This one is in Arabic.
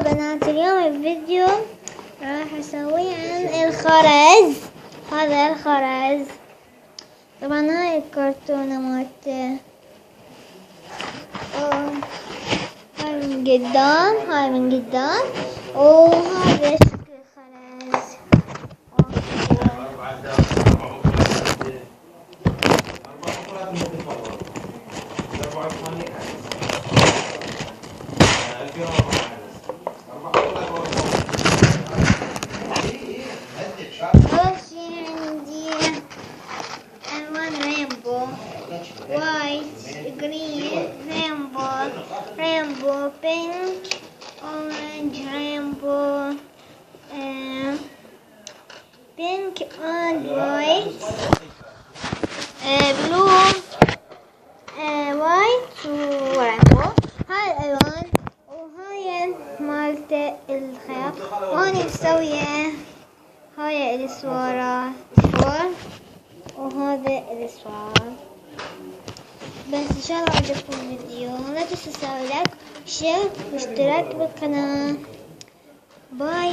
بنات، اليوم الفيديو راح اسويه عن الخرز. هذا الخرز طبعا هاي الكرتونة مالته، هاي من قدام، وهذا شكل الخرز. أول شي عندي ألوان رينبو، وايت، جرين، رينبو بينك، أورنج، رينبو بينك and وايت، بلو، وايت ورينبو. هاي الألوان، وهاي مالته الخيط، وهوني مسوية هاي الاسوارات وهذا الاسوار. بس ان شاء الله عجبكم الفيديو، لا تنسوا لايك، شير واشتراك بالقناة. باي.